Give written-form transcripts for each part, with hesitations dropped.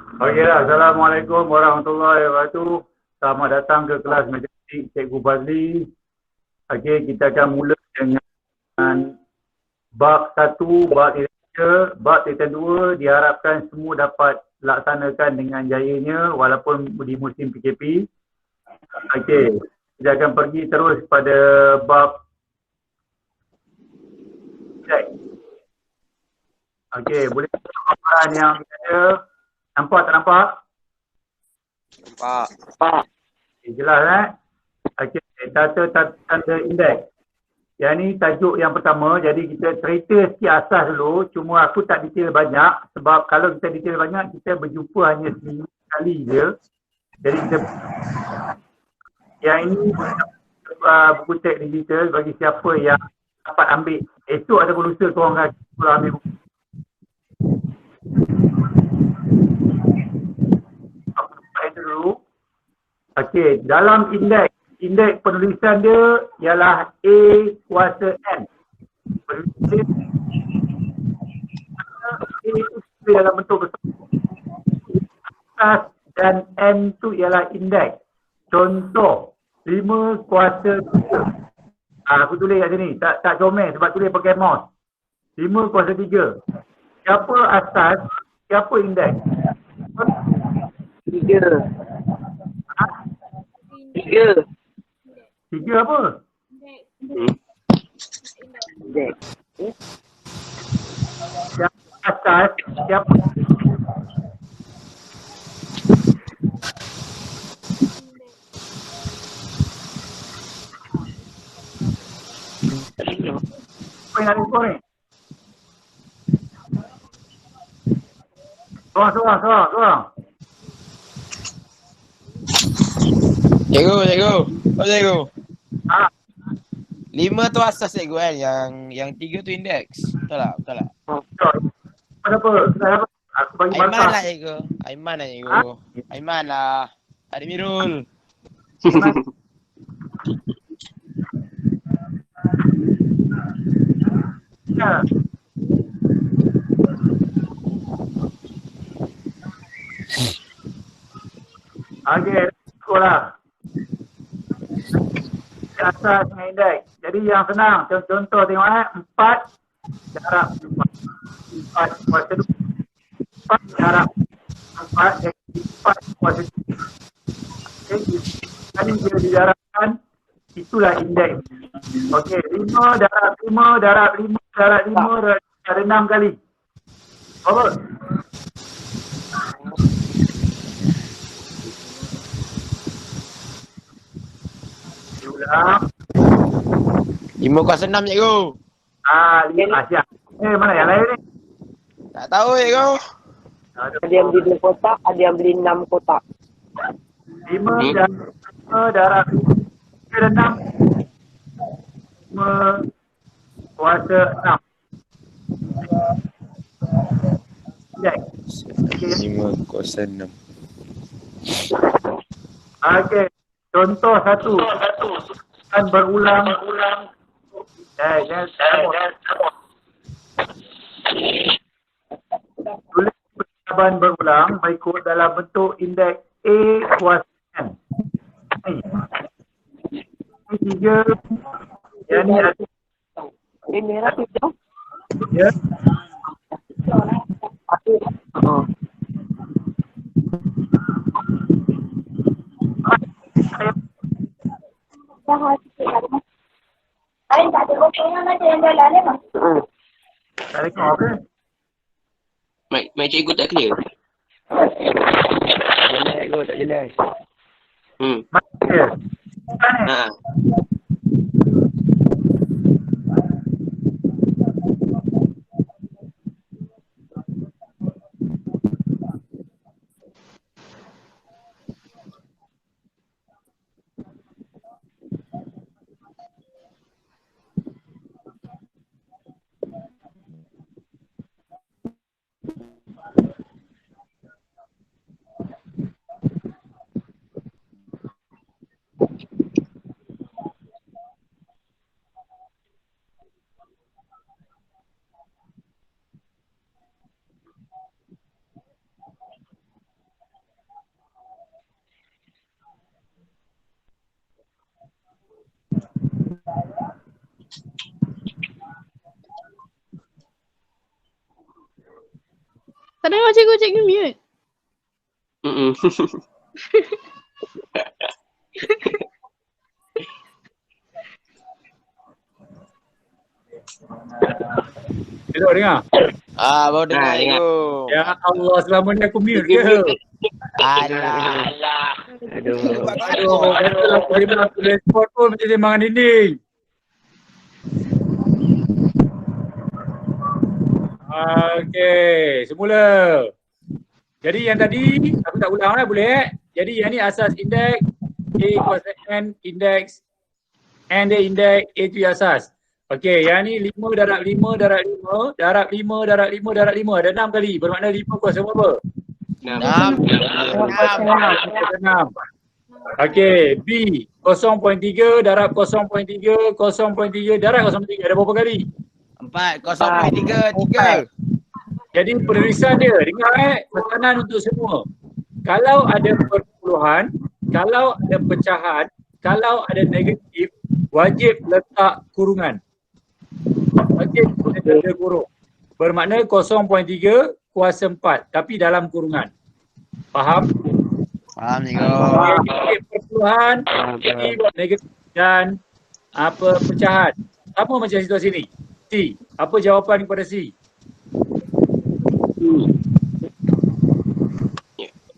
Okeylah, Assalamualaikum warahmatullahi wabarakatuh. Selamat datang ke kelas matematik Cikgu Fazli. Okey, kita akan mula dengan bab 1, bab literature, bab literature 2 diharapkan semua dapat laksanakan dengan jayanya walaupun di musim PKP. Okey, kita akan pergi terus pada bab okey, boleh tengok gambaran yang ada. Nampak tak nampak? Nampak. Okay, jelas Okey, tanda indeks. Yang ni tajuk yang pertama, jadi kita cerita sikit asas dulu. Cuma aku tak detail banyak sebab kalau kita detail banyak, kita berjumpa hanya seminggu sekali je. Jadi kita yang ini buku teks digital bagi siapa yang dapat ambil. Esok ataupun lusa korang akan ambil buku. Aku buka itu dulu. Okey, dalam indeks penulisan dia ialah A kuasa N. Penulisan A itu dalam bentuk besar. Asas dan N itu ialah indeks. Contoh, 5 kuasa 3. Aku tulis kat sini, tak comel sebab tulis pakai mouse. 5 kuasa 3. Siapa asas, siapa indeks? 3. 3 apa? Indeks. Siapa asas, siapa yang ada skor ni? Sorang. Cikgu. Oh cikgu. Ah, 5 tu asas cikgu kan. Yang 3 tu indeks. Betul tak? apa? Kenapa? Aku bagi Aiman markah. lah cikgu. Aiman lah. Adik Mirul. Ya. Okey, sekolah. Asas dengan indeks. Jadi yang senang, contoh tengok 4 darab 4 kuasa 2. 4 darab 4 dan 4 kuasa 3. Okey, tadi bila didarabkan, itulah indeks. Okey, 5 darab 5 darab 5 darab 5 ada 6 kali. Apa? Diulang. 5 kuasa 6 cikgu. 5 siap. Mana yang lain ni? Tak tahu cikgu. Ada yang beli 2 kotak, ada yang beli 6 kotak. 5 darab 5 dan 6. 5 kuasa 6. Indeks. 5 kuasa 6. Okey, contoh 1. Kan berulang. Tulis percakapan berulang berikut dalam bentuk indeks A kuasa N. Ini 3. Yang ni ada. Ini merah tu. Ya. Tak tengok apa? Mic cikgu tak clear. Tak jelas. Mana? Mana? Ha. Tak dengar cikgu mute. Mm-mm. Elok dengar? Baru dengar cikgu. Ya Allah, selama ni aku mute ke? Alah. Aduh. Aduh, katalah aku memang aku respon pun macam semangat dinding. Okey, semula. Jadi yang tadi, aku tak ulang lah boleh. Jadi yang ni asas indeks, A kuasa N, indeks, N dia indeks, A tu asas. Okey, yang ni 5 darab 5 darab 5, darab 5, darab 5, darab 5. Ada 6 kali, bermakna 5 kuasa berapa? 6. 6. Okey, B 0.3 darab 0.3, 0.3 darab 0.3. Ada berapa kali? 4, 0.3, 3. Jadi penulisan dia, dengar pesanan untuk semua. Kalau ada perpuluhan, kalau ada pecahan, kalau ada negatif, wajib letak kurungan. Wajib ada kurung. Bermakna 0.3 kuasa 4 tapi dalam kurungan. Faham? Faham cikgu. Jadi perpuluhan, jadi negatif dan pecahan. Sama macam situasi ni. C. Apa jawapan kepada C?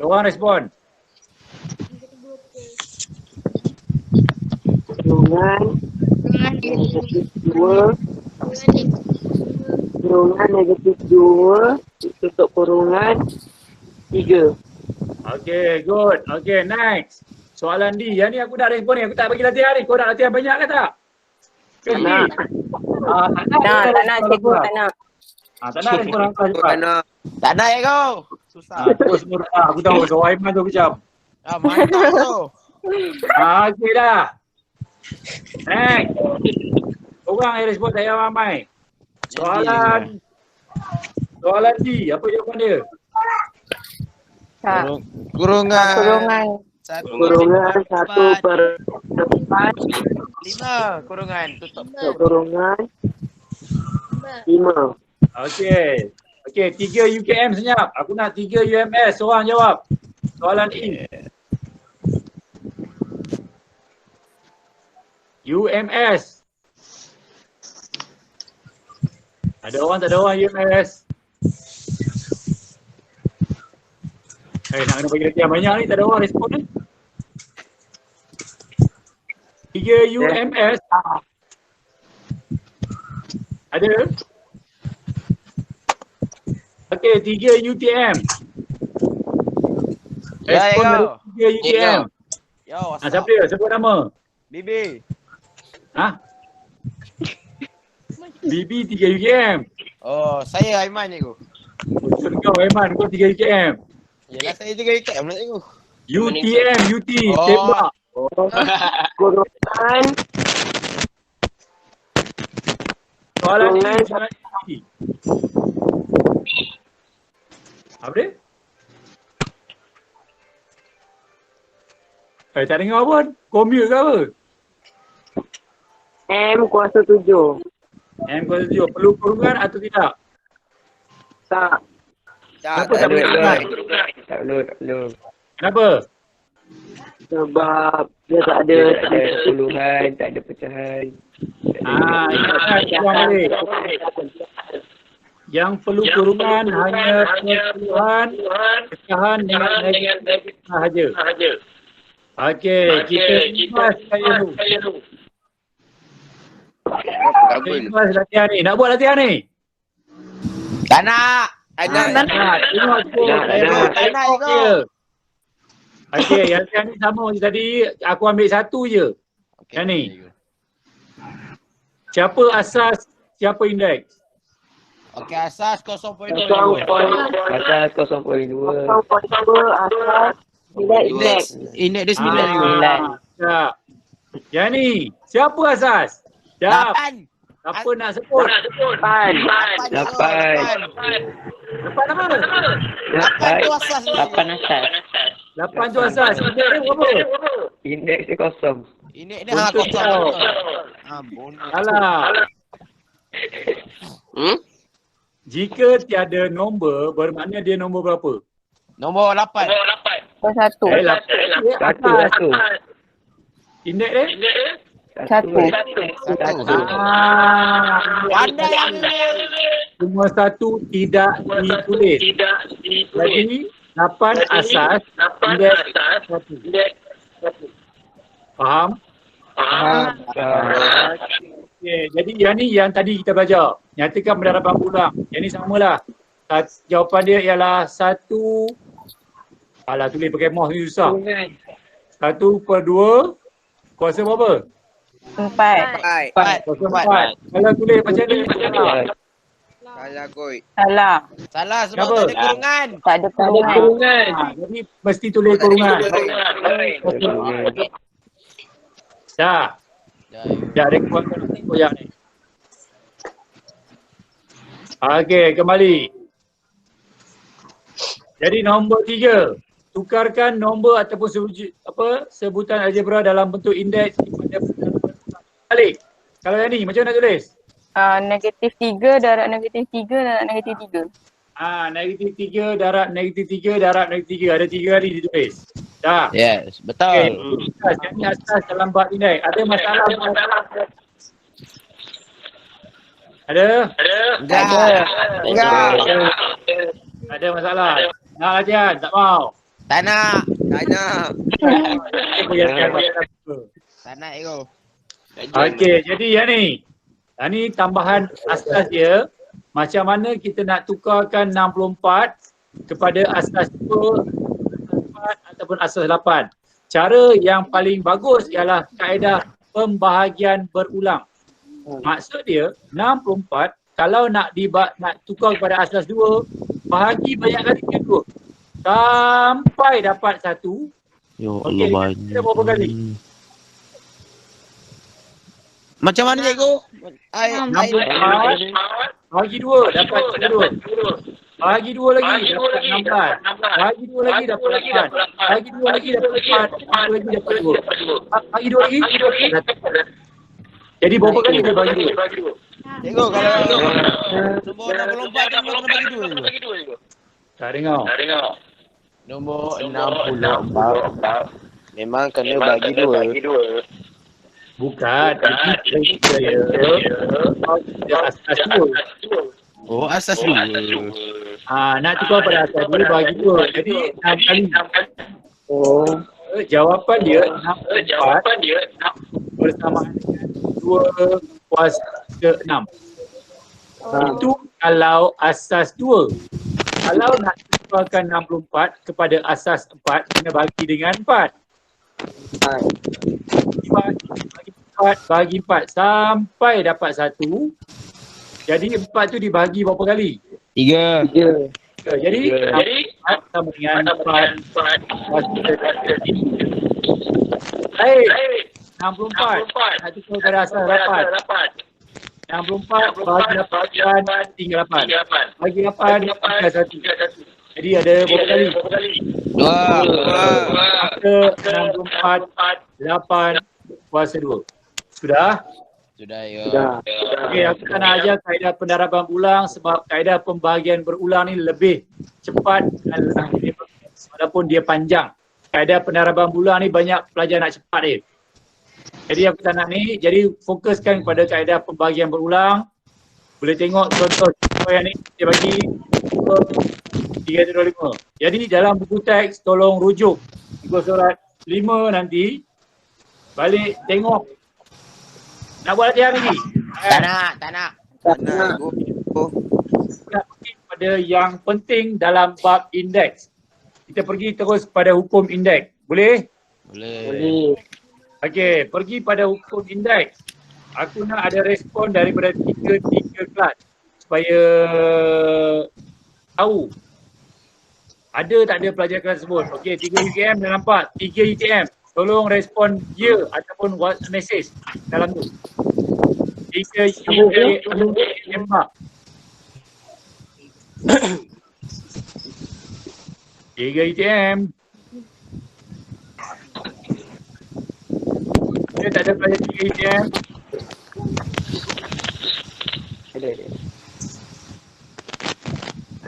Orang respon. Kurungan negatif 2. Kurungan negatif 2. Tutup kurungan 3. Okay, good. Okay, next. Soalan D. Yang ni aku nak respon ni. Aku tak bagi latihan ni. Kau nak latihan banyak ke tak? Tak nak. Tak nak cikgu, tak nak. Tak nak respon angka cepat. Tak nak cikgu. Susah. Terus semua dah. Aku tahu. So, Aiman tu kejam. Mantap tu. Okay dah. Next. Orang yang respon saya ramai. Soalan D. Apa jawapan dia? Kurungan. Kurungan 1/4. 5 kurungan tutup. Kurungan 5. Okay. Okay, 3 UKM senyap. Aku nak 3 UMS. Seorang jawab. Soalan E. UMS. Ada orang tak ada orang UMS? Nak kena bagi latihan banyak ni, tak ada orang respon ni. 3 UMS. Ada? Okey, 3 UTM. Ya, Respon yo. dari 3 UTM. Yo, Siapa dia? Sebut nama. Bibi. Ha? BB 3 UTM. Oh, saya Aiman cikgu. Betul kau Aiman, kau 3 UTM. Yalah saya juga ikat pula cikgu. UTM, UT, Oh. tembak. Kurungan Soalan ni, soalan ni. Apa dia? Tak dengar pun. Kau mute ke apa? M kuasa 7. M kuasa 7. Perlu kurungan atau tidak? Tak. Kenapa tak boleh kurungan? Tak perlu. Kenapa? Sebab dia tak ada puluhan, tak ada pecahan. Ingatkan kurang balik. Yang perlu kurungan hanya perpuluhan, pecahan dengan negatif sahaja. Okey, kita ikhlas saya dulu. Kita ikhlas latihan ni. Nak buat latihan ni? Tak nak. Tengok tu. Tak nak cikgu. Okey, yang ni sama macam tadi. Aku ambil satu je. Yang ni. Siapa asas, siapa indeks? Okey, asas 0.2. Asas 0.2. 0.2 asas indeks. Indeks dia 9 cikgu. Tak. Yang ni, siapa asas? Jap. 8. Siapa nak sebut? 8. 8 Lepas apa? 8 tu asas. 8 asas. 8 tu asas. Indeks dia berapa? Indeks dia kosong. Indeks dia kosong. Bonus. Alah. Jika tiada nombor, bermakna dia nombor berapa? Nombor 8. Satu. Satu. Indeks dia? Satu. Satu. Pandai Cuma satu tidak ditulis. Jadi 8 asas, indeks satu. Faham? Okay. Jadi yang ni yang tadi kita belajar. Nyatakan pendaraban ulang. Yang ni samalah. Jawapan dia ialah 1. Alah, tulis pakai mouse ni susah. 1/2 kuasa berapa? 4. Kuasa 4. Kalau tulis macam ni, Salah kot. Salah. Salah sebab Kenapa? tak ada kurungan. Tak ada kurungan. jadi mesti tulis kurungan. Dah. Dah ada kuasa koyak ni. Okey, kembali. Jadi nombor 3. Tukarkan nombor ataupun sebutan algebra dalam bentuk indeks balik. Kalau yang ni macam mana nak tulis? -3 darab -3 darab -3. -3 darab -3 darab -3. Ada 3 kali ditulis. Dah. Yes, betul. Okey. Yang ni asas dalam bab indeks. Ada masalah? Ada? Enggak. Ada masalah? Nak latihan? Tak mau? Tak nak. Tak nak ego. Okey, jadi yang ni. Yang ni tambahan asas dia. Macam mana kita nak tukarkan 64 kepada asas 2, 4 ataupun asas 8. Cara yang paling bagus ialah kaedah pembahagian berulang. Maksud dia 64 kalau nak tukar kepada asas 2, bahagi banyak kali ke 2. Sampai dapat 1. Ya Okey, kita berapa kali? Macam mana cikgu? 64 bahagi 2 dapat 2. Bahagi 2 lagi dapat 16. Bahagi 2 lagi dapat 8. Bahagi 2 lagi dapat 4. Bahagi 2 lagi dapat 2. Bahagi 2 lagi dapat 1. Jadi berapa kali dia bagi 2? Cikgu kalau nombor 64 tu kena bagi 2 cikgu. Tak dengar. Nombor 64 memang kena bagi 2. Bukan. Ini dia asas 2. Oh, asas 2. Nak tukar pada asas 2 bagi 2. Jadi 6 kali. Jawapan dia 64 bersamaan dengan 2 kuasa 6. Itu kalau asas 2. Kalau nak tukarkan 64 kepada asas 4, kena bagi dengan 4. Bagi 4 sampai dapat 1. Jadi 4 tu dibagi berapa kali? 3. Jadi 4 sama dengan 4. Baik. 64. Nak tukar kepada asas 8. 64 bagi 8 tinggal 8. Bagi 8 tinggal 1. Jadi ada berapa kali? 2. 64 8 kuasa 2. Sudah? Sudah ya. Okey, aku tak nak ajar kaedah pendaraban ulang sebab kaedah pembahagian berulang ni lebih cepat dan lebih walaupun dia panjang. Kaedah pendaraban ulang ni banyak pelajar nak cepat dia. Jadi aku tak nak ni, jadi fokuskan kepada kaedah pembahagian berulang. Boleh tengok contoh yang ni dia bagi 325. Jadi dalam buku teks tolong rujuk muka surat 5 nanti. Balik tengok. Nak buat latihan lagi? Tak nak. Kita pergi pada yang penting dalam bab indeks. Kita pergi terus pada hukum indeks. Boleh? Boleh. Okey, pergi pada hukum indeks. Aku nak ada respon daripada tiga kelas supaya tahu ada tak ada pelajar kelas tersebut. Okey, 3 UTM dah nampak. 3 UTM. Tolong respon ya ataupun message dalam tu. 3 UTM. 3 UTM. Dia tak ada pelajar 3 UTM.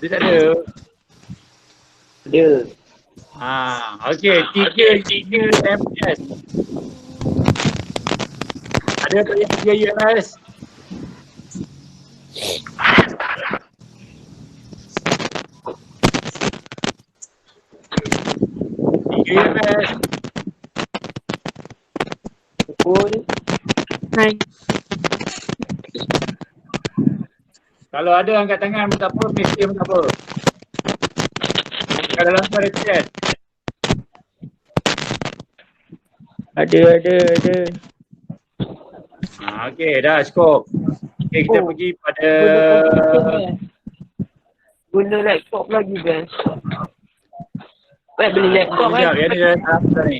Dia tak ada. Ada. Okey, 3 UMS. Ada tak yang 3 UMS? UMS. Hai. Kalau ada angkat tangan pun tak apa, mesej pun tak apa. Kalau dalam tu ada chat. Ada. Okey, dah cukup. Okey, kita pergi pada Guna laptop lagi guys. Beli laptop kan. sekejap, yang ni dah dah ni.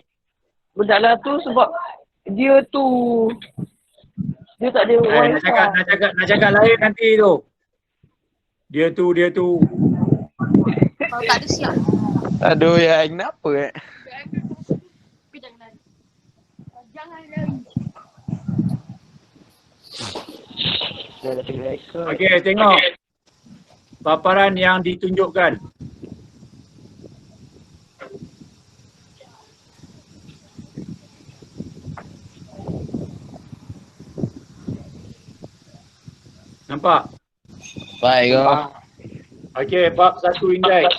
Budaklah tu sebab dia tak ada Nak cakap lain nanti tu. Dia tu. Kalau tak ada siap. Aduh ya, kenapa Tapi jangan lari. Jangan lari. Okey, tengok. Paparan yang ditunjukkan. Nampak? Baik kau. Okey, bab 1 indeks.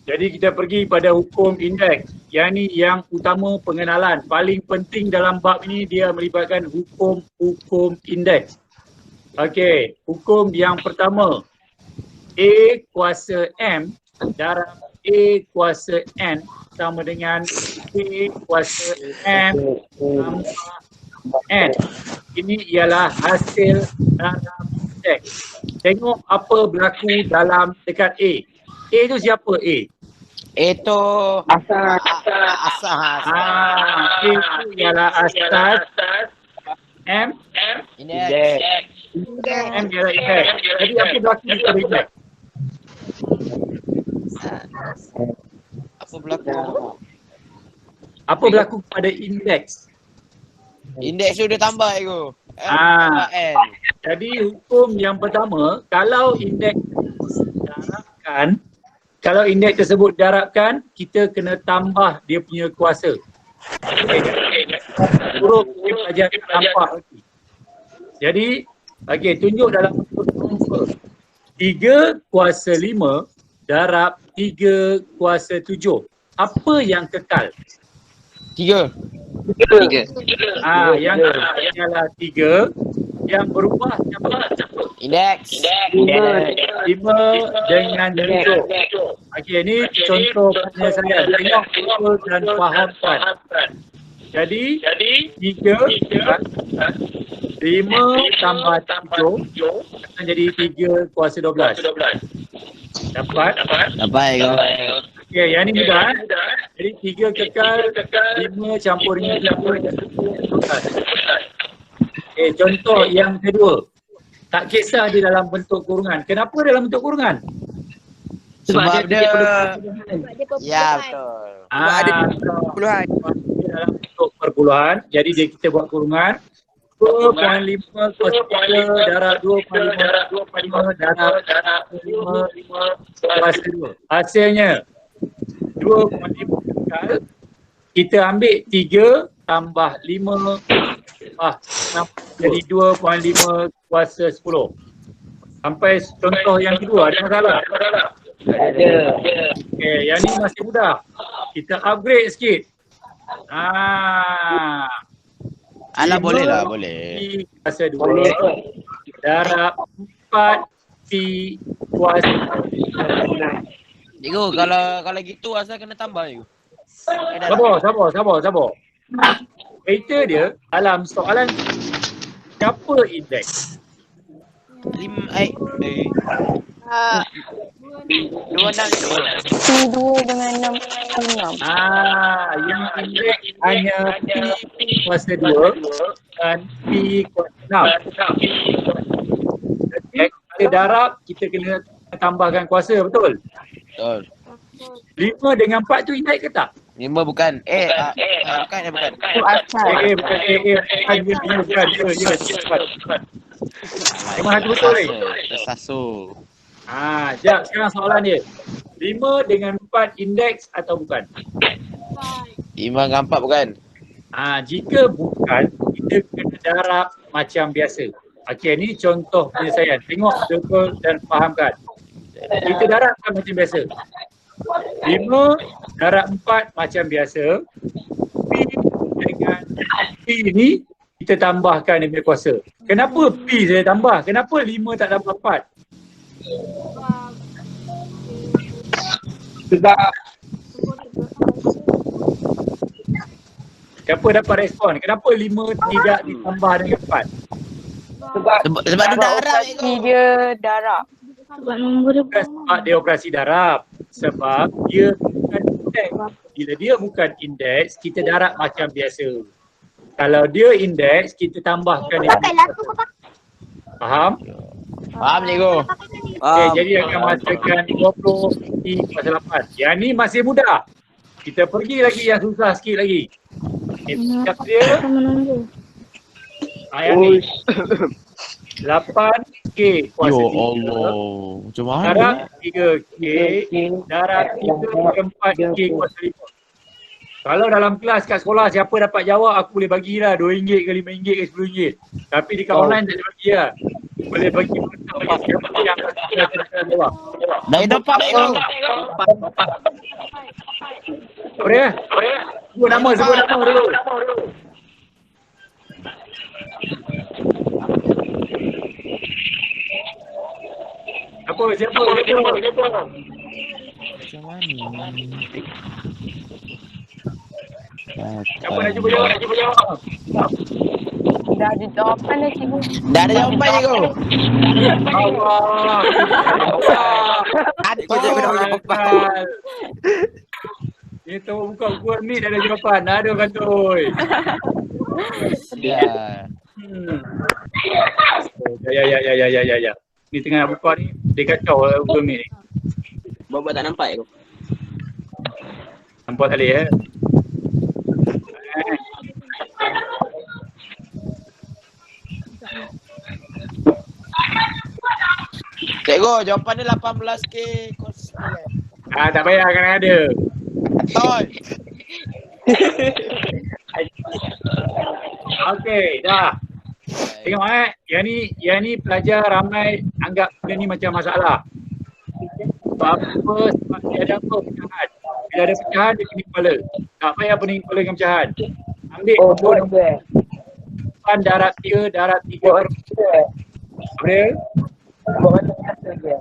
Jadi kita pergi pada hukum indeks. Yang ni yang utama pengenalan. Paling penting dalam bab ini dia melibatkan hukum indeks. Okey, hukum yang pertama. A kuasa M darab A kuasa N sama dengan A kuasa M tambah N. Ini ialah hasil dalam indeks. Tengok apa berlaku dalam dekat A. A tu siapa A? Itu asal. asas. A tu ialah asas. M Indeks. M ialah indeks. Jadi apa berlaku pada indeks? Apa berlaku? Apa berlaku pada indeks? Indeks tu dia tambah tu. N. Jadi hukum yang pertama, kalau indeks tersebut darabkan, kita kena tambah dia punya kuasa. Huruf dia belajar nampak lagi. Jadi, okey, tunjuk dalam bentuk nombor. 3 kuasa 5 darab 3 kuasa 7. Apa yang kekal? 3. Yang kekal ialah 3. Yang berubah siapa? Indeks. 5 dengan 7. Okey, ni contoh penyelesaian. Tengok betul dan fahamkan. Jadi 3 5 tambah 7 akan jadi 3 kuasa 12. Dapat? Dapat kau. Okey, yang ni mudah. Jadi 3 kekal, 5 campur dengan 7. Okey, contoh yang kedua. Tak kisah dia dalam bentuk kurungan. Kenapa dalam bentuk kurungan? Sebab dia ya Dia betul. Ada Puluhan. dalam bentuk perpuluhan. Jadi dia kita buat kurungan 2.5 kuasa 3 darab 2.5 darab 5 kuasa 2. Hasilnya 2.5 kekal. Kita ambil 3 tambah 5 jadi 2.5 kuasa 10. Sampai contoh yang kedua, ada masalah? Ada. Okey, yang ni masih mudah. Kita upgrade sikit. Alah 5 boleh lah, boleh. Pi kuasa 2 darab 4 Pi kuasa. Cikgu, kalau gitu asal kena tambah cikgu. Sabar. Kereta dia dalam soalan siapa indeks? 5 P2 dengan 6. Yang indeks hanya P kuasa 2 dan P kuasa 6. Jadi kita darab, kita kena tambahkan kuasa, betul? Betul. 5 dengan 4 tu indeks ke tak? 5 bukan. Bukan. Tu asal. Bukan. Ya, cepat. Memang hati betul ni. Tersasul. Jap, sekarang soalan dia. 5 dengan 4 indeks atau bukan? 5 dengan 4 bukan? Jika bukan, kita kena darab macam biasa. Okey, ni contoh penyelesaian. Tengok betul dan fahamkan. Kita darabkan macam biasa. 5 darab 4 macam biasa. P dengan P ni kita tambahkan dia punya kuasa. Kenapa P saya tambah? Kenapa 5 tak tambah 4? Sebab Siapa dapat respon? Kenapa 5 tidak ditambah dengan 4? sebab Sebab dia darab Dia darab. Sebab nombor dia Bukan sebab dia operasi darab. Sebab dia bukan indeks. Bila dia bukan indeks, kita darab macam biasa. Kalau dia indeks, kita tambahkan dia. Faham? Faham cikgu? Okay, jadi akan menghasilkan 20 P kuasa 8. Yang ni masih mudah. Kita pergi lagi yang susah sikit lagi. Siap dia. sama nombor. Yang ni. 8K kuasa Ya 3. Allah. Macam mana? Darab 3K. Darab 3/4K kuasa 5. Kalau dalam kelas kat sekolah siapa dapat jawab aku boleh bagilah RM2 ke RM5 ke RM10. Tapi di online tak boleh bagi lah. Boleh bagi siapa yang jawab. Dah dapat cikgu. Apa dia? Sebut nama dulu. Siapa? Macam mana? Siapa nak cuba jawab? Dah ada jawapan dah cikgu. Dah ada jawapan cikgu. Allah. Ada cikgu dah ada jawapan. Dia tahu buka Google Meet dah ada jawapan. Aduh kantoi. Ya. Ya. Ni tengah buka ni, dia kacau Google Meet ni. Bapak tak nampak tu. Nampak tadi ya. Cikgu, jawapan dia 18K kos. Tak payah kena ada. Betul. Okey, dah. Tengok yang ni pelajar ramai anggap benda ni macam masalah. Sebab apa? Sebab dia ada apa pecahan. Bila ada pecahan dia pening kepala. Tak payah pening kepala dengan pecahan. Ambil nombor 8 darab 3 darab 3 per 4. Apa dia?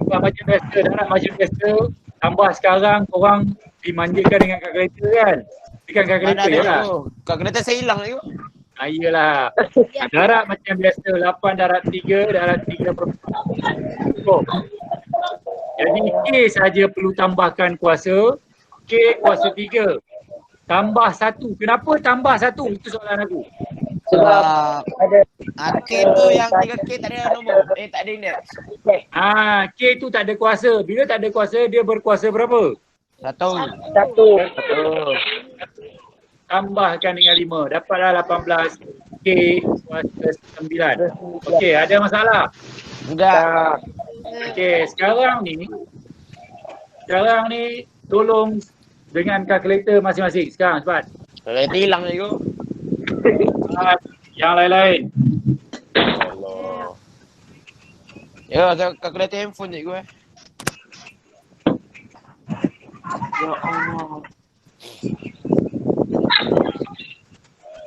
Buat macam biasa, darab macam biasa. Tambah sekarang korang dimanjakan dengan kalkulator kan? Bukan kalkulator je lah. Kalkulator saya hilang lagi. Iyalah. Darab macam biasa, 8 darab 3 darab 3 per 4. Cukup. Jadi K saja perlu tambahkan kuasa. K kuasa 3. Tambah 1. Kenapa tambah 1? Itu soalan aku. Sebab K tu yang 3K tak ada nombor. Tak ada indeks. K tu tak ada kuasa. Bila tak ada kuasa, dia berkuasa berapa? 1. Tambahkan dengan 5. Dapatlah 18K kuasa 9. Okey, ada masalah? Enggak. Okey, sekarang ni tolong dengan kalkulator masing-masing. Sekarang cepat. Kalkulator hilang cikgu. Yang lain-lain. Allah. Ya, saya kalkulator handphone cikgu Ya Allah.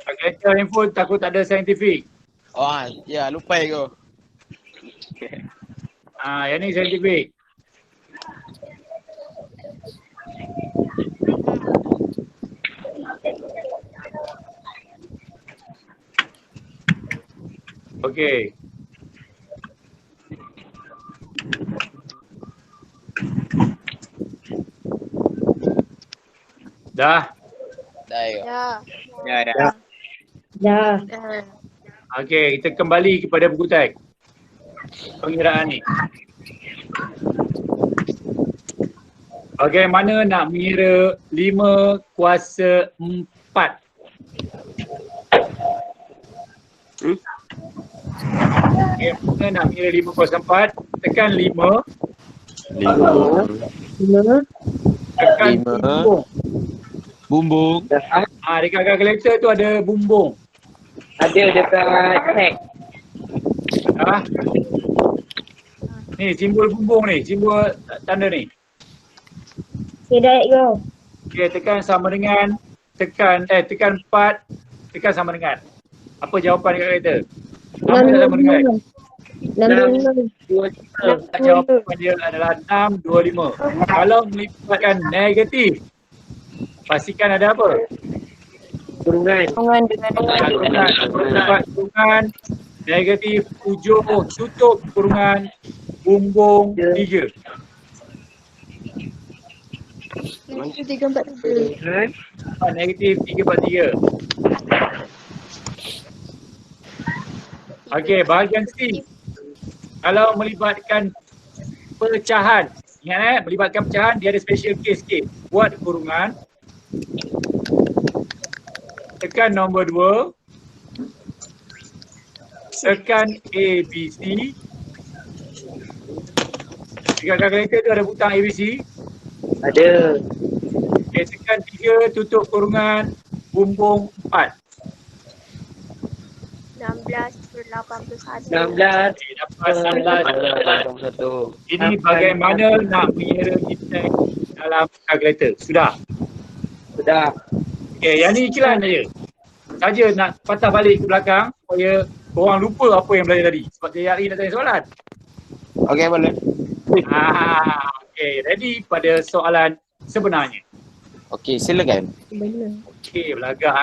Kalkulator handphone takut tak ada saintifik. Oh, ya lupa cikgu. Yang ni saintifik. Okey. Dah. Dah cikgu. Dah. Okey, kita kembali kepada buku teks. Pengiraan ni. Bagaimana nak mengira 5 kuasa 4? Okay, mana nak kira 5 kuasa 4? Tekan 5. 5. Tekan 5. bumbung. Bumbung. Dekat kalkulator tu ada bumbung. Ada dekat tag. Ni simbol bumbung ni, simbol tanda ni. Okay, dah go. Okay, tekan sama dengan tekan 4, tekan sama dengan. Apa jawapan dekat kalkulator? Sama tak sama dengan? 65. Jawapan dia adalah 625. Kalau melibatkan negatif, pastikan ada apa? Kurungan. Kurungan negatif 7 tutup kurungan bumbung 3. Negatif 3/3. Okey, bahagian C. Kalau melibatkan pecahan, ingat melibatkan pecahan dia ada special case sikit. Buat kurungan. Tekan nombor 2. Tekan A, B, C. Dekat kalkulator tu ada butang A, B, C. Ada. Okay, tekan 3, tutup kurungan bumbung 4. 16/81. 16. Okay, dapat 19. 81. Ini bagaimana nak mengira indeks dalam kalkulator. Sudah? Sudah. Okay, yang ni ikilan saja nak patah balik ke belakang supaya korang lupa apa yang belajar tadi. Sebab dia hari nak tanya soalan. Okey, boleh. Okay, ready pada soalan sebenarnya. Okey, silakan. Okay, belagak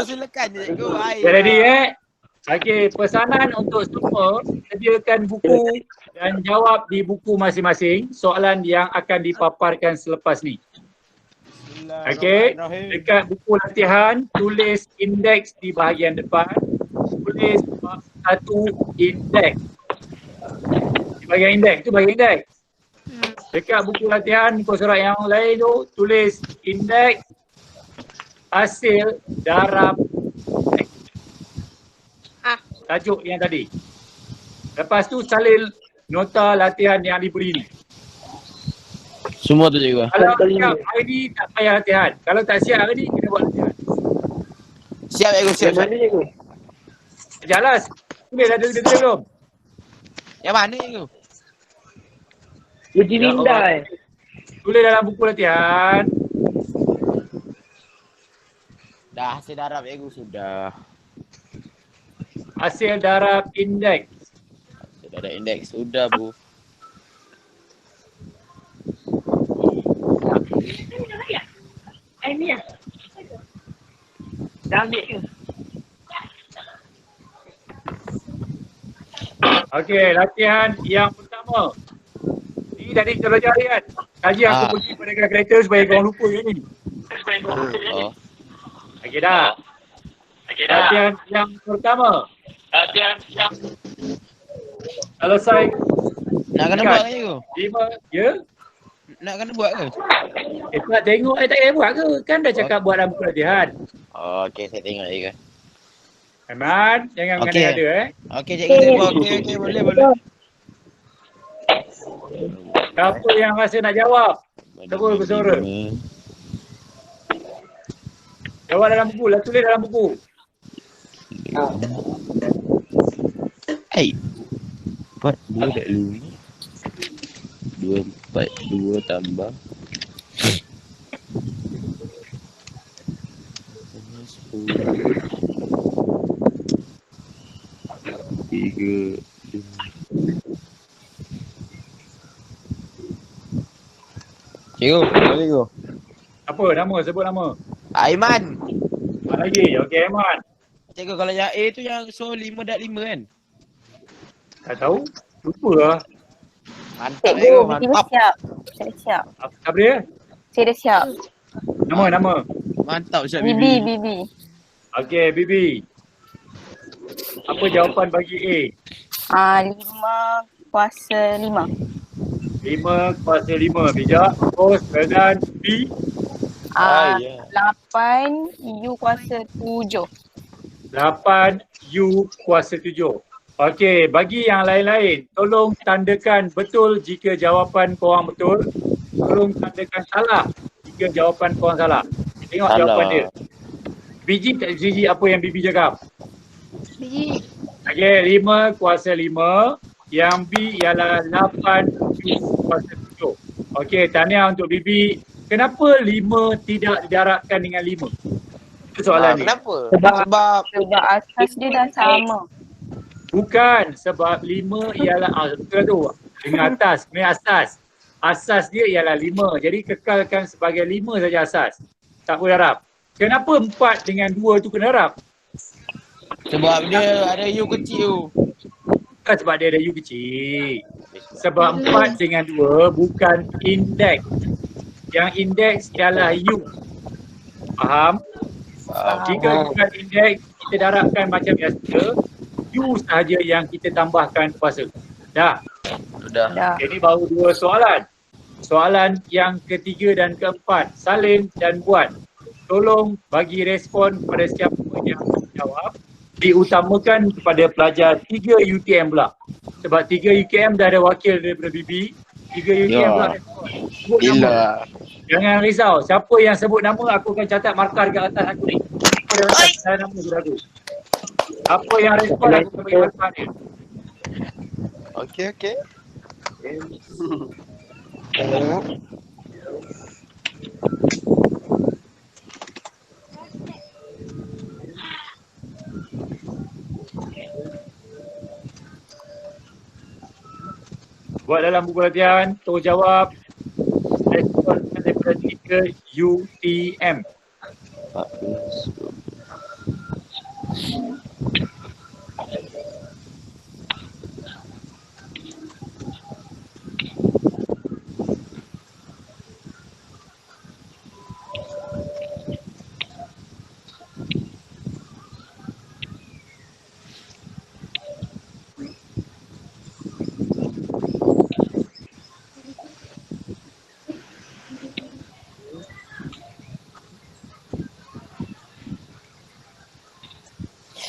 Silakan je cikgu. Okay, ready Okay, pesanan untuk semua, sediakan buku dan jawab di buku masing-masing soalan yang akan dipaparkan selepas ni. Okay, dekat buku latihan, tulis indeks di bahagian depan. Tulis bab 1 indeks. Di bahagian indeks, tu bahagian indeks. Dekat buku latihan, muka surat yang lain tu, tulis indeks hasil darab tajuk yang tadi. Lepas tu salin nota latihan yang diberi ni. Semua tu cikgu. Kalau siap hari ni tak payah latihan. Kalau tak siap hari ni, kena buat latihan. Siap cikgu, siap. Mana cikgu? Sekejap lah. Tulis ada belum? Yang mana cikgu? Uji minda Tulis dalam buku latihan. Dah hasil darab cikgu sudah. Hasil darab indeks. Hasil darab indeks sudah bu. Ni lah. Dah ambil ke? Okey, latihan yang pertama. Ni tadi kita belajar ni kan? Kaji aku pergi pada kalkulator supaya korang lupa yang ni. Oh. Okey dah. Latihan yang pertama. Selesai. Nak kena buat ke cikgu? 5, ya? Nak kena buat ke? Tak tengok tak payah buat ke? Kan dah cakap buat dalam buku latihan. Oh, okey saya tengok cikgu. Aiman, jangan Okey. mengada-ada Okey cikgu saya buat. Okey boleh. Siapa yang rasa nak jawab? Siapa bersuara? Jawab dalam buku lah, tulis dalam buku. Hai. 4, 2 dah 5. 2, 4, 2 tambah 3, 5. Cikgu. Apa nama? Sebut nama. Aiman. Lagi. Okey, Aiman. Cikgu kalau yang A tu yang so 5 dah 5 kan? Tak tahu. Lupa lah. Mantap Cikgu, cikgu, kita mantap. siap. Saya dah siap. Apa dia? Saya dah siap. Nama. Mantap Ustaz Bibi, Bibi. Bibi. Okey, Bibi. Apa jawapan bagi A? 5 kuasa 5. 5 kuasa 5. Bijak. Terus dengan B. Ya. 8 U kuasa 7. 8 U kuasa 7. Okey, bagi yang lain-lain, tolong tandakan betul jika jawapan korang betul. Tolong tandakan salah jika jawapan korang salah. Tengok jawapan dia. Biji tak biji apa yang Bibi cakap? Biji. Okey, 5 kuasa 5. Yang B ialah 8 U kuasa 7. Okey, tahniah untuk Bibi. Kenapa 5 tidak didarabkan dengan 5? Itu soalan ni. Kenapa? Sebab Sebab asas dia dah sama. Bukan, sebab 5 ialah betul tu. Dengan atas, ni asas. Asas dia ialah 5. Jadi kekalkan sebagai 5 saja asas. Tak boleh darab. Kenapa 4 dengan 2 tu kena darab? Sebab dia ada U kecil. Bukan sebab dia ada U kecil. Sebab 4 dengan 2 bukan indeks. Yang indeks ialah U. Faham? Jika bukan indeks, kita darabkan macam biasa. U sahaja yang kita tambahkan kuasa. Dah. Sudah. Dah. Ini baru 2 soalan. Soalan yang ketiga dan keempat, salin dan buat. Tolong bagi respon kepada siapa yang menjawab. Diutamakan kepada pelajar 3 UTM pula. Sebab 3 UTM dah ada wakil daripada Bibi. 3 UTM pula respon. Sebut nama. Jangan risau. Siapa yang sebut nama, aku akan catat markah dekat atas aku ni. Apa yang catat nama sudah aku. Apa yang respon, aku akan bagi markah dia. Okey. Buat dalam buku latihan, terus jawab. Respon daripada 3 UTM.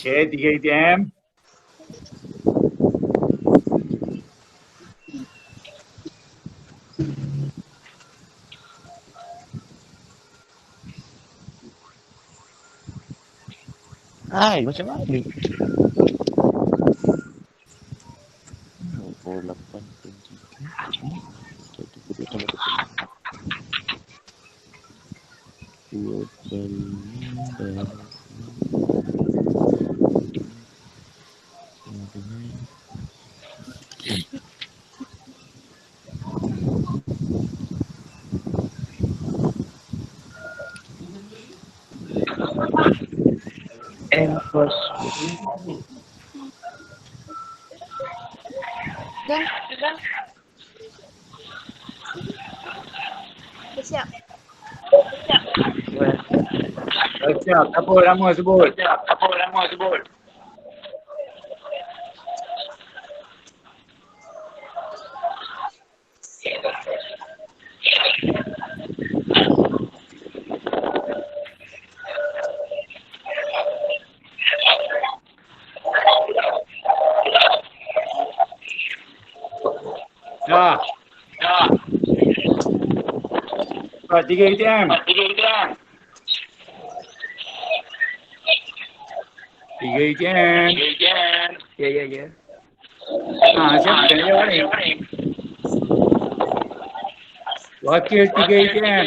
Okay, 3 UTM. Hai, macam mana? M plus Dah. Dah siap. Siap, apa nama sebut? Dah. 3 UTM. 3 UTM. Ya. Siapa yang jawab ni? Wakil 3 UTM.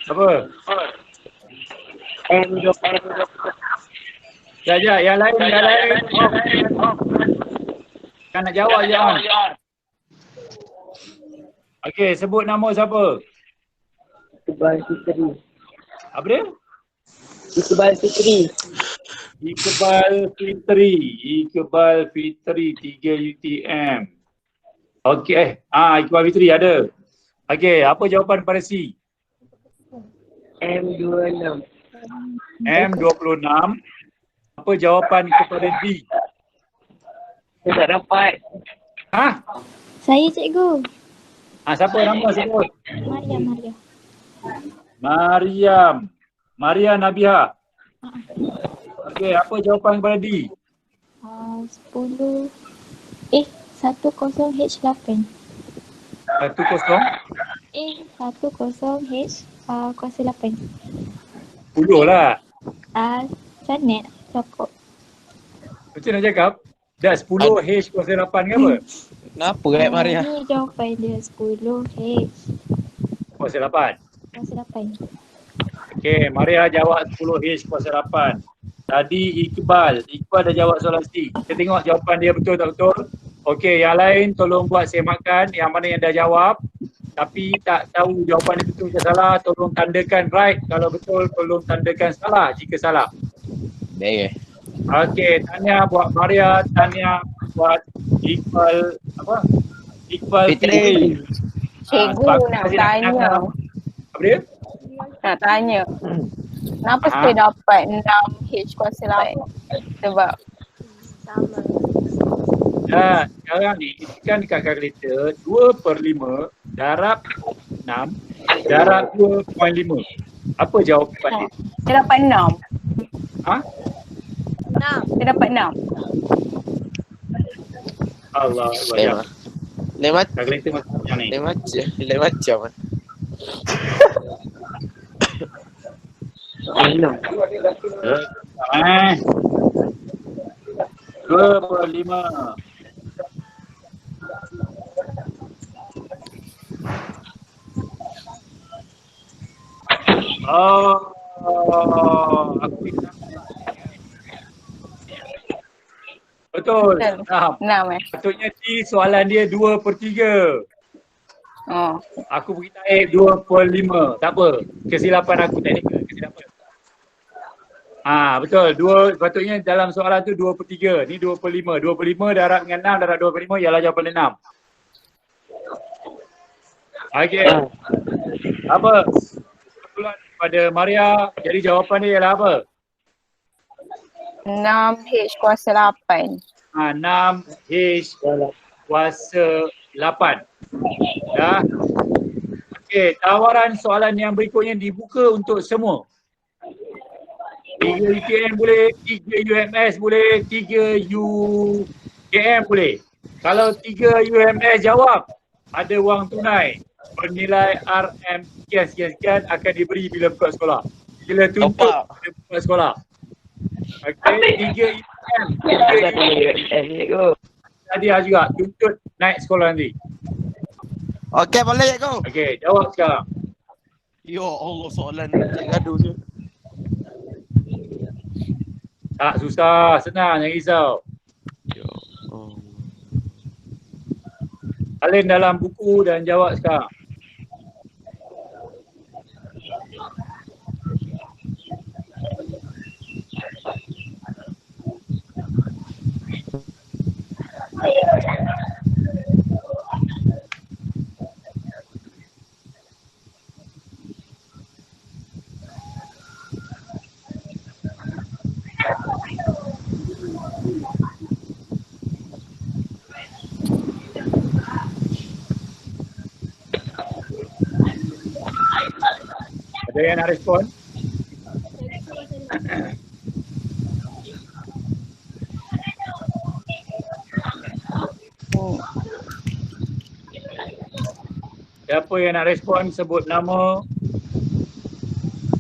Apa? M Sekejap, yang lain. Kan nak jawab je On. Okey, sebut nama siapa? Iqbal Fitri. Apa dia? Iqbal Fitri. Iqbal Fitri 3 UTM. Okey, Iqbal Fitri ada. Okey, apa jawapan pada C? M26. M26. Apa jawapan kepada D? Saya tak dapat. Ha? Saya cikgu. Siapa nama sebut? Maria. Mariam. Maria Nabiha. Okey, apa jawapan kepada D? 10. 10H8. 10 10H kuasa 8. 10 lah. Planet cukup. Macam nak cakap? Dah 10 H kuasa 8 ke apa? Kenapa Maria? Ni jawapan dia 10H Kuasa 8. kuasa 8. Okey, Maria jawab 10 H kuasa 8. Tadi Iqbal dah jawab soalan C. Kita tengok jawapan dia betul tak betul. Okey, yang lain tolong buat semakan yang mana yang dah jawab. Tapi tak tahu jawapan dia betul ke salah, tolong tandakan right. Kalau betul, tolong tandakan salah jika salah. Baik. Okey, tanya buat Maria, tanya buat Iqbal, apa? Iqbal Fitri. Cikgu nak tanya. Apa dia? Nak tanya. Kenapa saya dapat 6H kuasa 8? Sebab Sekarang ni, kan dekat kalkulator 2/5 darab 6 darab 2.5. Apa jawapan dia? saya dapat 6. Ha? Saya dapat 6. Allah Lain Allah. Kalkulator macam ni. Lain macam. Enam. 2/5. Aku ingat. Betul. Betul. 6 Patutnya D soalan dia 2/3. Oh. Aku bagi taib 2/5. Tak apa. Kesilapan aku teknikal. Kesilapan. Betul. Patutnya dalam soalan tu 2/3. Ni 2/5. 2/5 darab dengan 6 darab 2/5 ialah jawapan 6. Okey. Apa? Kebetulan pada Maria. Jadi jawapan dia ialah apa? 6H kuasa 8. 6H kuasa 8. Dah. Okey, tawaran soalan yang berikutnya dibuka untuk semua. 3 UTM boleh, 3 UMS boleh, 3 UKM boleh. Kalau 3 UMS jawab, ada wang tunai bernilai RM sekian akan diberi bila buka sekolah. Bila tuntut bila buka sekolah. Okey, 3 UTM. Hadiah juga, tuntut naik sekolah nanti. Okey, boleh cikgu. Okey, jawab sekarang. Ya Allah, soalan ni gaduh je. Tak susah, senang, jangan risau. Ya Allah. Salin dalam buku dan jawab sekarang. Ada yang nak respon? Siapa yang nak respon sebut nama,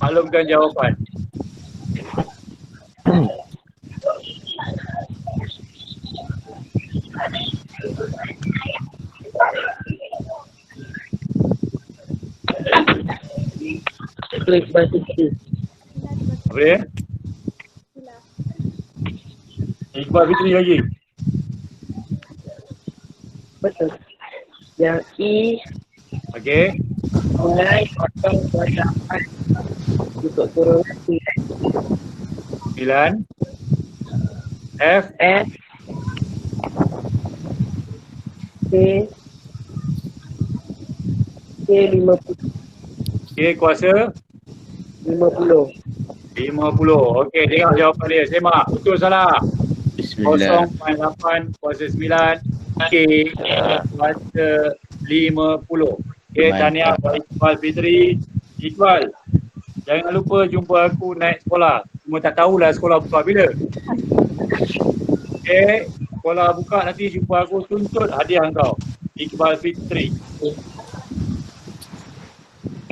maklumkan jawapan. Iqbal Fitri. Apa dia? Iqbal Fitri lagi. Betul. Yang E Okey. mulai potong kuasa 4 untuk turunan 9. F. F K 50 K kuasa 50 50. Okey, tengok jawapan dia. Semak. Betul salah. Bismillah. 0.8 kuasa 9 K kuasa 50. Okey, tahniah Mantap. buat Iqbal Fitri. Iqbal, jangan lupa jumpa aku naik sekolah. Cuma tak tahulah sekolah buka bila. Okey, sekolah buka nanti jumpa aku, tuntut hadiah kau. Iqbal Fitri.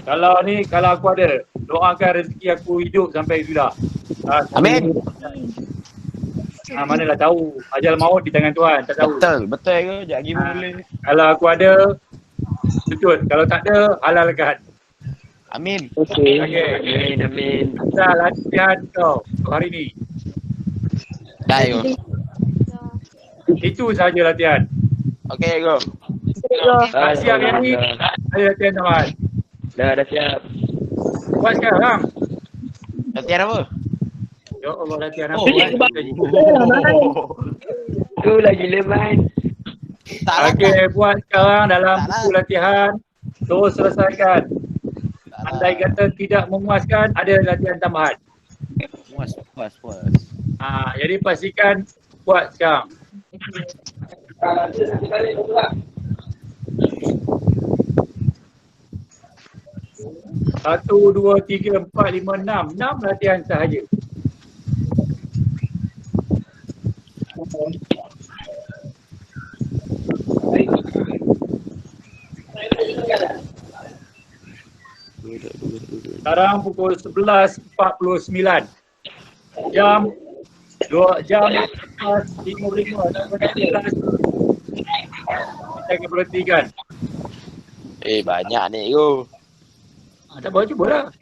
Kalau aku ada, doakan rezeki aku hidup sampai sudah. Amin. Manalah tahu, ajal maut di tangan Tuhan, tak tahu. Betul ke? Sekejap lagi pun boleh. Kalau aku ada, tuntut. Kalau tak ada, halalkan. Amin. Okey. Okey. Amin. Asal latihan kau untuk hari ni. Dah go. Itu sahaja latihan. Okay, go. Tak siap yang ni, ada latihan tambahan. Dah siap. Buat sekarang. Latihan apa? Ya Allah, latihan Oh, apa? Tu lagi leman. Tak lah. Okey, buat sekarang dalam Tak buku lah. latihan. Terus selesaikan. Tak lah. Andai kata tidak memuaskan, ada latihan tambahan. Puas. Jadi pastikan buat sekarang. 1, 2, 3, 4, 5, 6. 6 latihan sahaja. Sekarang pukul 11.49. Jam 2 jam 55. Kita akan berhentikan. Banyak ni, go. Tak apa, cubalah.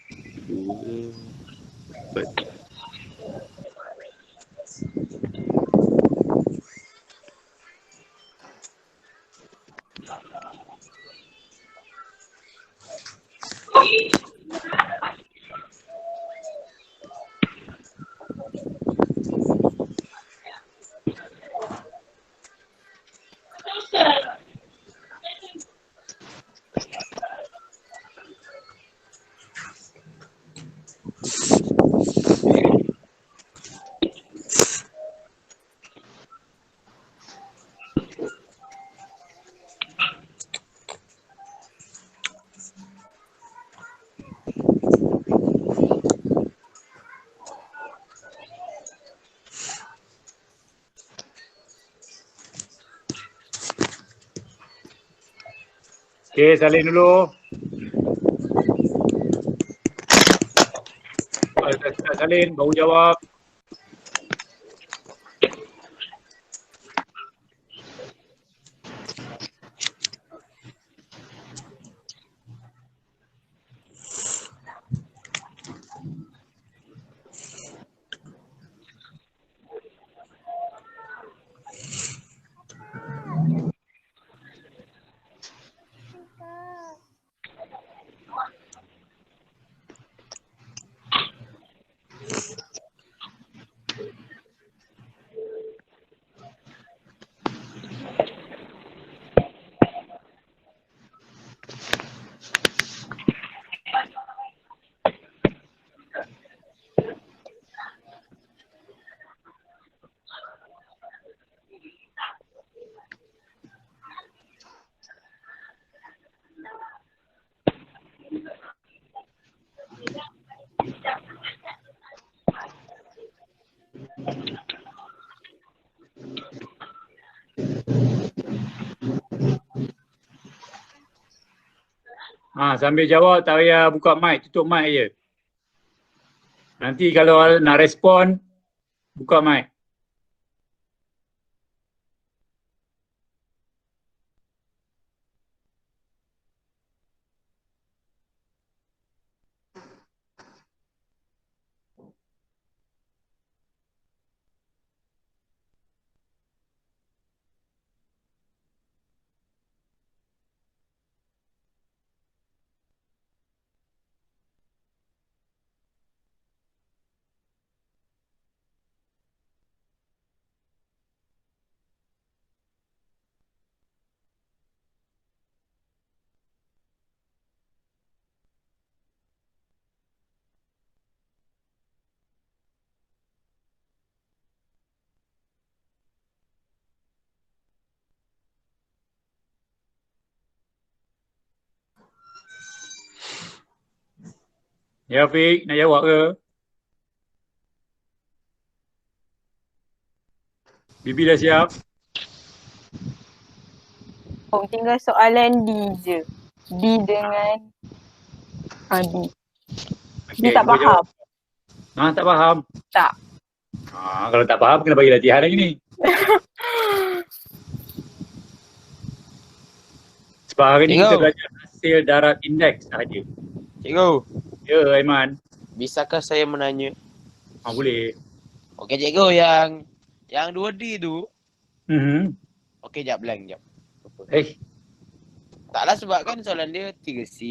Okey, salin dulu. Kalau salin, baru jawab. Sambil jawab tak payah buka mic, tutup mic je. Nanti kalau nak respon, buka mic. Ya Fik, nak jawab ke? Bibi dah siap? Oh, tinggal soalan D je. D dengan D. D tak cuba faham. jawab. Tak faham? Tak. Kalau tak faham kena bagi latihan lagi ni. Sebab hari ni kita belajar hasil darab indeks sahaja. Cikgu, Ya Aiman. bisakah saya menanya? Boleh. Okey cikgu, yang 2D tu, okey jap blank jap. Taklah sebab kan soalan dia 3C,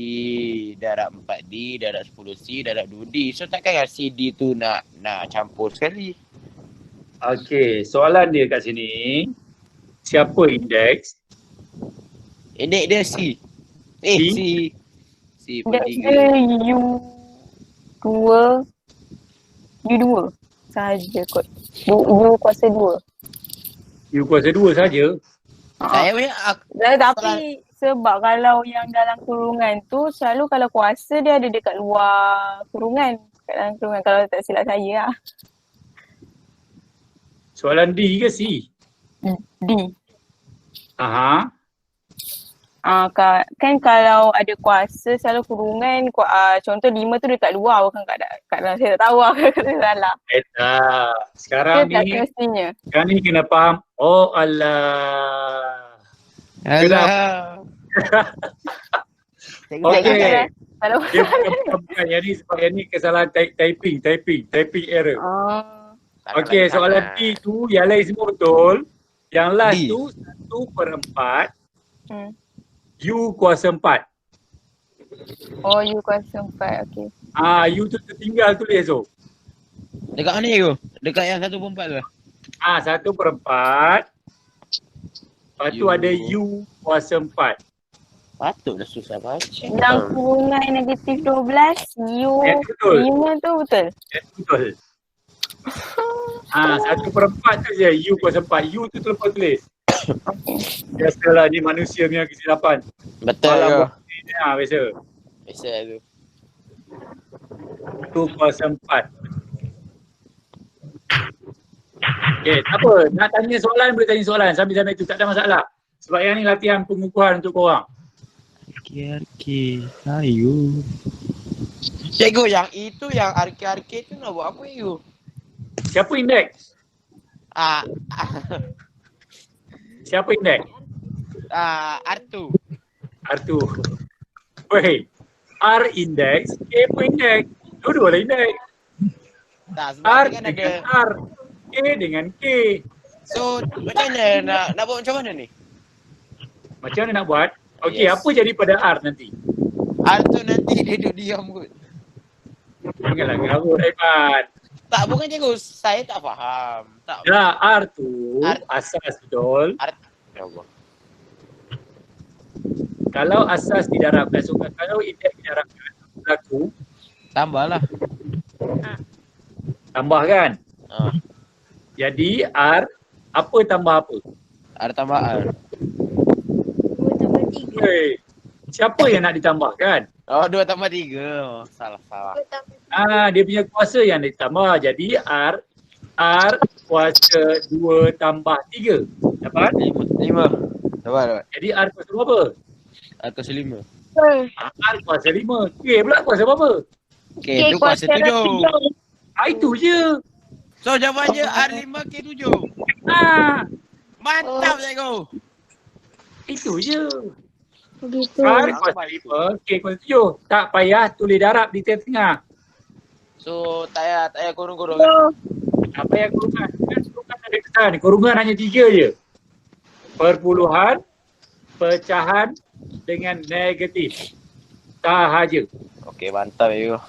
darab 4D, darab 10C, darab 2D. So takkan CD tu nak campur sekali. Okey, soalan dia kat sini. Siapa indeks? Indeks dia C. C? C Indeks per dia 3. U2 sahaja kot. U kuasa 2. U kuasa 2 saja. Saya punya Tapi sebab kalau yang dalam kurungan tu selalu kalau kuasa dia ada dekat luar kurungan. Kat dalam kurungan kalau tak silap saya lah. Soalan D ke C? D. Aha. Kan kalau ada kuasa selalu kurungan contoh 5 tu dekat luar bukan kat dalam. Saya tak tahu lah kalau salah. Tak. Sekarang Dia tak ni semestinya. sekarang ni kena faham. Oh Allah. Alah. Okey. Kalau Dia bukan yang ni sebab yang ni kesalahan typing error. Okey, soalan D tu yang lain semua betul. Yang last D. tu 1/4 U kuasa 4. Oh, U kuasa 4. Okey. U tu tertinggal tulis tu. Dekat mana tu? Dekat yang 1/4 tu? 1/4. Lepas tu U. ada U kuasa 4. Patutlah susah baca. Yang kurungan negatif 12, U betul. U-nya tu betul. Betul. 1/4 tu je U kuasa 4. U tu terlepas tulis. Biasalah ni manusia punya kesilapan. Betul Malam ke? biasa. Biasa tu. 2 kuasa 4. Okay, tak apa. Nak tanya soalan boleh tanya soalan. Sambil-sambil tu tak ada masalah. Sebab yang ni latihan pengukuhan untuk korang. Arke. Ayo. Cikgu, yang itu yang arke tu nak buat apa you? Siapa indeks? Siapa indeks? Artu. R2. Weh, R indeks, K pun indeks. Dua-dua lah indeks. Tak, sebab R dia kan ada. dengan R, K dengan K. So, macam mana nak buat macam mana ni? Macam mana nak buat? Okey, Yes. apa jadi pada R nanti? Artu nanti dia duduk diam kot. Janganlah ngarut Aiman. Tak, bukan cikgu. Saya tak faham. Tak. Dah, R tu asas betul. Ya Allah. Kalau asas didarabkan, so kalau indeks didarabkan berlaku, Tambahlah. tambah kan? Jadi R, apa tambah apa? Ada tambah R. 2 tambah 3. Weh, siapa yang nak ditambahkan? Oh, 2 tambah 3. Oh, salah. 2 tambah Dia punya kuasa yang ditambah. Jadi R kuasa 2 tambah 3. Dapat? 5. Dapat. Jadi R kuasa berapa? R kuasa 5. R kuasa 5. K pula kuasa berapa? K tu kuasa 7. Itu je. So jawapannya R5 K7. Mantap cikgu. Itu je. begitu. R kuasa 5, K kuasa 7. Tak payah tulis darab di tengah. So tak payah kurung-kurung. Tak payah kurungan. Kurungan ada kesan. Kurungan hanya 3 je. Perpuluhan, pecahan dengan negatif. Sahaja. Okey, mantap cikgu.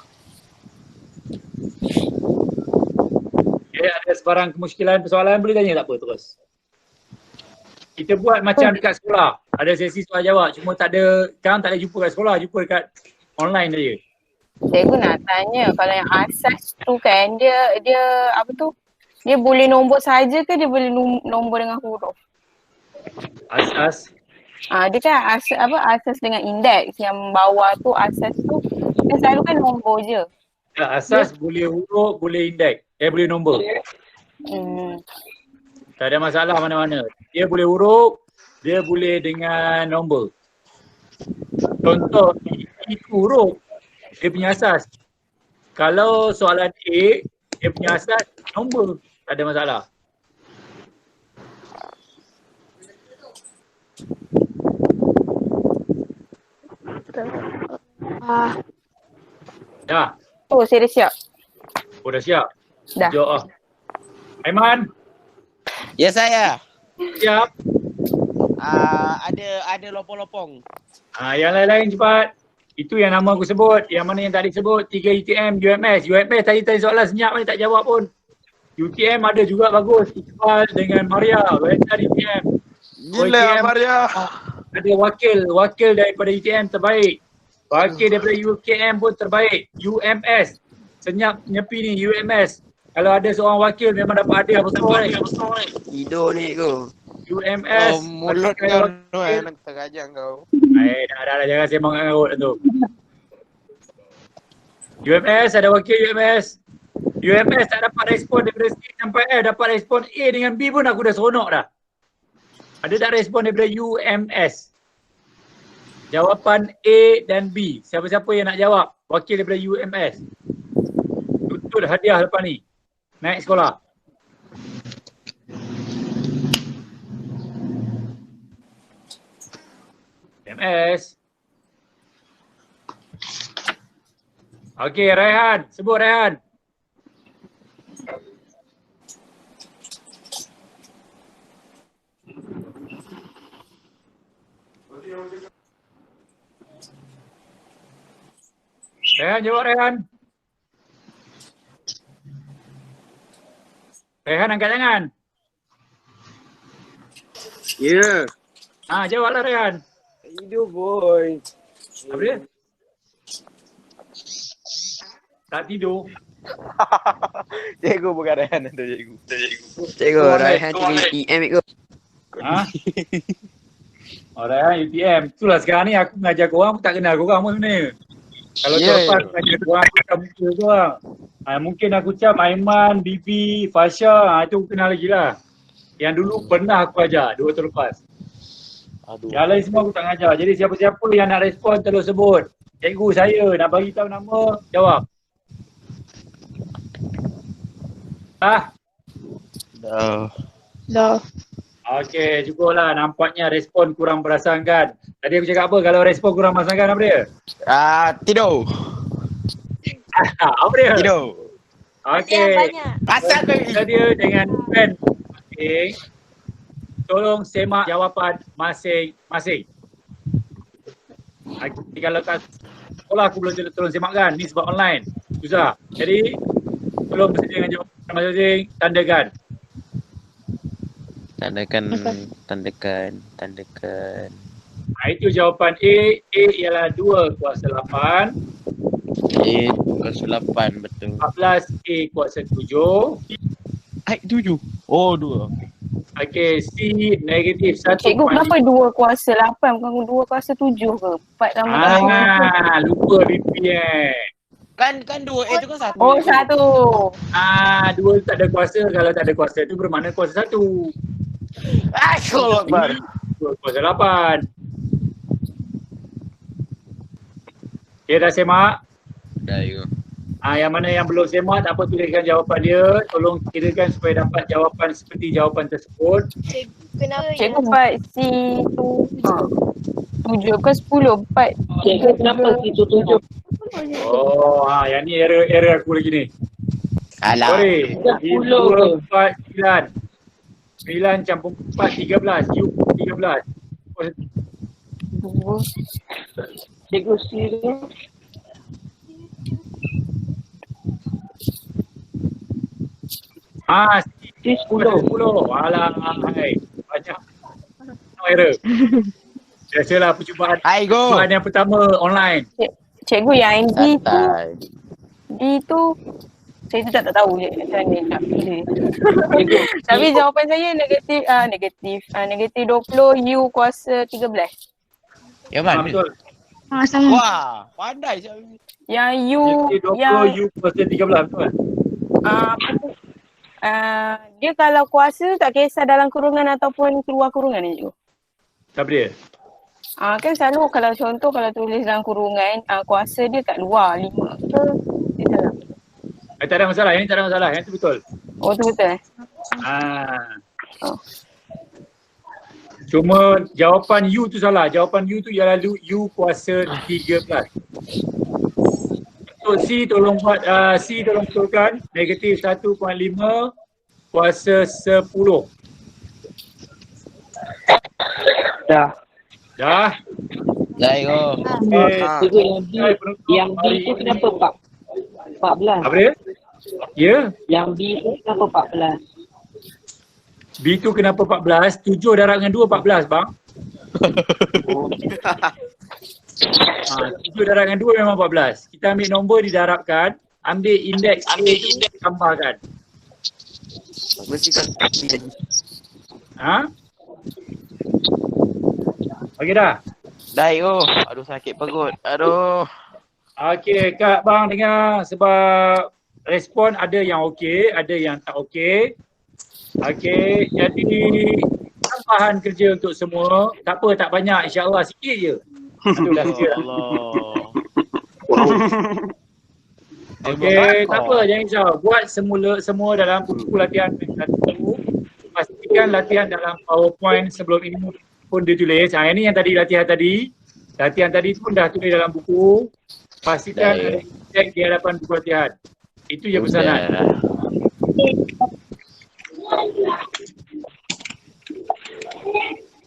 Okay, ada sebarang kemusykilan persoalan boleh tanya tak apa terus. Kita buat macam dekat sekolah. Ada sesi soal jawab. Cuma tak ada, sekarang tak ada jumpa kat sekolah. Jumpa dekat online saja. Cikgu nak tanya kalau yang asas tu kan dia apa tu? Dia boleh nombor saja ke dia boleh nombor dengan huruf? Asas. Dia kan asas dengan indeks yang bawah tu asas tu dia selalu kan nombor je. Asas boleh huruf, boleh indeks. Boleh nombor. Tak ada masalah mana-mana. Dia boleh huruf, dia boleh dengan nombor. Contoh, itu huruf, dia punya asas. Kalau soalan A, dia punya asas nombor. Tak ada masalah. Dah. Oh, saya dah siap. Oh, dah siap? Dah. Jom. Aiman, Ya saya. siap? Ada lopong-lopong. Yang lain-lain cepat. Itu yang nama aku sebut. Yang mana yang tak disebut, 3 UTM, UMS. UMS tadi soalan senyap ni tak jawab pun. UTM ada juga bagus. Iqbal dengan Maria. Wetan UTM. Gila Maria. Ada wakil daripada UTM terbaik. Wakil daripada UKM pun terbaik. UMS. Senyap nyepi ni UMS. Kalau ada seorang wakil memang dapat hadiah besar ni. Tidur ni kau. UMS. Mulut kau nak terajang kau. Dah jangan sembang kat ngarut tu. UMS ada wakil UMS. UMS tak dapat respon daripada C sampai F, dapat respon A dengan B pun aku dah seronok dah. Ada tak respon daripada UMS? Jawapan A dan B. Siapa-siapa yang nak jawab? Wakil daripada UMS. Tuntut hadiah lepas ni. Naik sekolah. UMS. Okey, Raihan. Sebut Raihan. Raihan, jawab Raihan. Raihan angkat tangan. Ya. Jawablah Raihan. Tidur boy. Apa dia? Tak tidur. Cikgu bukan Rehan tu cikgu. Cikgu, Raihan cikgu EM ikut. Raihan UTM. Itulah sekarang ni aku mengajar korang, aku tak kenal korang pun sebenarnya. Kalau tahun lepas aku mengajar korang, aku tak muka korang. Mungkin aku ucap Aiman, Bibi, Fasha, itu aku kenal lagi lah. Yang dulu pernah aku ajar 2 tahun lepas. Yang lain semua aku tak ngajar. Jadi siapa-siapa yang nak respon terus sebut. Cikgu saya nak bagi tahu nama, jawab. Dah. Okey, cukuplah. Nampaknya respon kurang berasankan. Tadi aku cakap apa? Kalau respon kurang berasankan apa dia? Tidur. Apa dia? Tidur. Okey. Banyak. Pasal kau Kita dia dengan pen. Okey. Tolong semak jawapan masing-masing. Kalau kat sekolah aku belum tolong semakkan. Ni sebab online. Susah. Jadi, tolong bersedia dengan jawapan masing-masing. Tandakan. Tandakan. Itu jawapan A. A ialah 2 kuasa 8. A kuasa 8 betul. 14 A kuasa 7. 7. Oh 2. Okey, C negatif 1. Cikgu kenapa 2 kuasa 8 bukan 2 kuasa 7 ke? 4 tambah Lupa BP Kan 2 A tu kan 1. Oh 1. 2 tak ada kuasa. Kalau tak ada kuasa tu bermakna kuasa 1. Allah Akbar. 2 kuasa 8. Okay, dah semak? Dah you. Yang mana yang belum semak, tak apa tuliskan jawapan dia. Tolong kirakan supaya dapat jawapan seperti jawapan tersebut. Kenapa Cikgu 4 C tu 7 bukan 10 4. Cikgu kenapa itu 7? Yang ni error aku lagi ni. Alah. Sorry. 10 2, 4, 9. 9 campur 4, 13. U 13. Cikgu sini. C 10. Alah, hai. Banyak. No error. Biasalah percubaan. Go. Percubaan yang pertama online. Cikgu yang D tu Santai. D tu saya tu tak tahu je macam mana nak pilih. Tapi jawapan saya negatif 20 U kuasa 13. Yang mana? Betul. Sama. Wah, pandai siapa ni. Yang U, JT20 yang U kuasa 13 betul kan? apa tu? Dia kalau kuasa tak kisah dalam kurungan ataupun keluar kurungan ni cikgu. Siapa dia? Kan selalu kalau contoh kalau tulis dalam kurungan, kuasa dia kat luar 5 ke? Dia tak. Tak ada masalah, yang ni tak ada masalah, yang tu betul. Oh tu betul Oh. Cuma jawapan U tu salah. Jawapan U tu ialah U kuasa 13. Untuk C tolong buat C tolong betulkan negatif 1.5 kuasa 10. Dah. Dah. Dah cikgu. Okay. Cikgu yang B tu kenapa 14? Apa dia? Ya. Yang B tu kenapa 14? B tu kenapa 14? 7 darab dengan 2 14 bang. 7 darab dengan 2 memang 14. Kita ambil nombor didarabkan, ambil indeks tambahkan. Mesti kan. Okey dah. Dah cikgu. Aduh sakit perut. Aduh. Okey Kak bang dengar sebab respon ada yang okey, ada yang tak okey. Okey, jadi tambahan kerja untuk semua. Tak apa, tak banyak, insya-Allah sikit je. Aduh dah sikit. Allah. Okey, tak apa, jangan risau. Buat semua dalam buku latihan satu. Pastikan latihan dalam PowerPoint sebelum ini pun ditulis. Ini yang tadi latihan tadi. Latihan tadi pun dah tulis dalam buku. Pastikan ada cek di hadapan buku latihan. Itu je pesanan.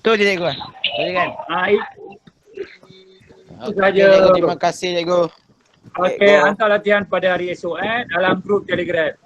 Tu je cikgu. Boleh kan? Itu saja. Terima kasih cikgu. Okey, hantar latihan pada hari esok dalam grup Telegram.